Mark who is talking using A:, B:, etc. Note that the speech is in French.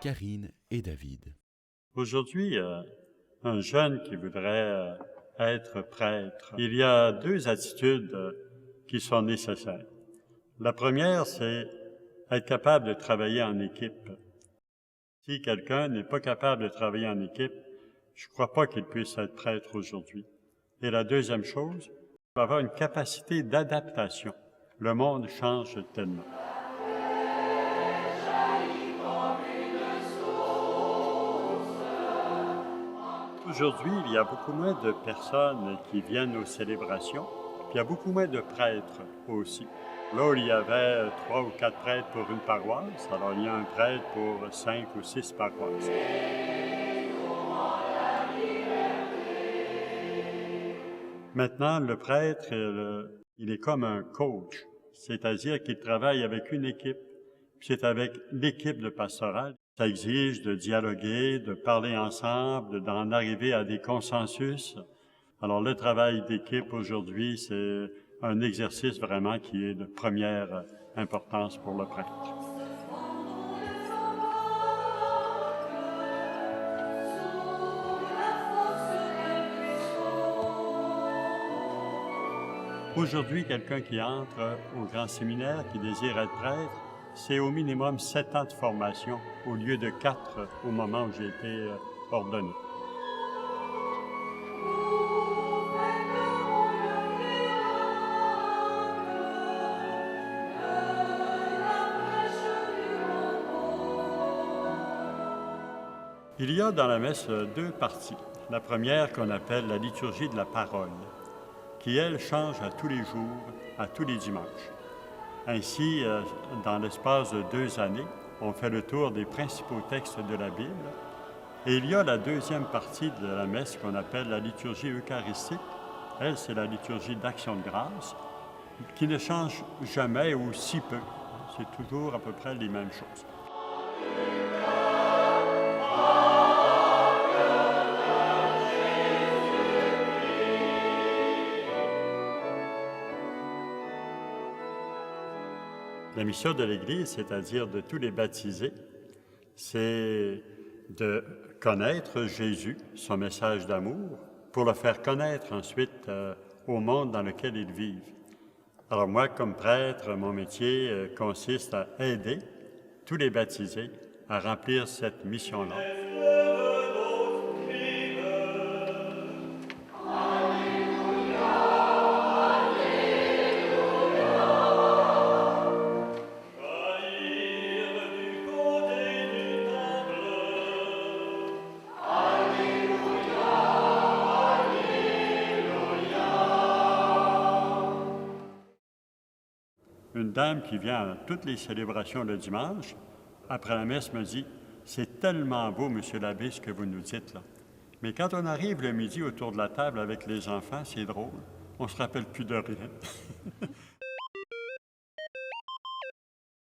A: Karine et David.
B: Aujourd'hui, un jeune qui voudrait être prêtre, il y a deux attitudes qui sont nécessaires. La première, c'est être capable de travailler en équipe. Si quelqu'un n'est pas capable de travailler en équipe, je ne crois pas qu'il puisse être prêtre aujourd'hui. Et la deuxième chose, il faut avoir une capacité d'adaptation. Le monde change tellement. Aujourd'hui, il y a beaucoup moins de personnes qui viennent aux célébrations, puis il y a beaucoup moins de prêtres aussi. Là où il y avait 3 ou 4 prêtres pour une paroisse, alors il y a un prêtre pour 5 ou 6 paroisses. Maintenant, le prêtre, il est comme un coach, c'est-à-dire qu'il travaille avec une équipe, puis c'est avec l'équipe de pastoral. Ça exige de dialoguer, de parler ensemble, d'en arriver à des consensus. Alors, le travail d'équipe aujourd'hui, c'est un exercice vraiment qui est de première importance pour le prêtre. Aujourd'hui, quelqu'un qui entre au grand séminaire, qui désire être prêtre, c'est au minimum 7 ans de formation, au lieu de 4 au moment où j'ai été ordonné. Il y a dans la messe deux parties. La première qu'on appelle la liturgie de la parole, qui, elle, change à tous les jours, à tous les dimanches. Ainsi, dans l'espace de 2 années, on fait le tour des principaux textes de la Bible. Et il y a la deuxième partie de la messe qu'on appelle la liturgie eucharistique. Elle, c'est la liturgie d'action de grâce, qui ne change jamais ou si peu. C'est toujours à peu près les mêmes choses. La mission de l'Église, c'est-à-dire de tous les baptisés, c'est de connaître Jésus, son message d'amour, pour le faire connaître ensuite au monde dans lequel ils vivent. Alors moi, comme prêtre, mon métier consiste à aider tous les baptisés à remplir cette mission-là. Une dame qui vient à toutes les célébrations le dimanche, après la messe, me dit « C'est tellement beau, Monsieur l'abbé, ce que vous nous dites là. Mais quand on arrive le midi autour de la table avec les enfants, c'est drôle. On ne se rappelle plus de rien. »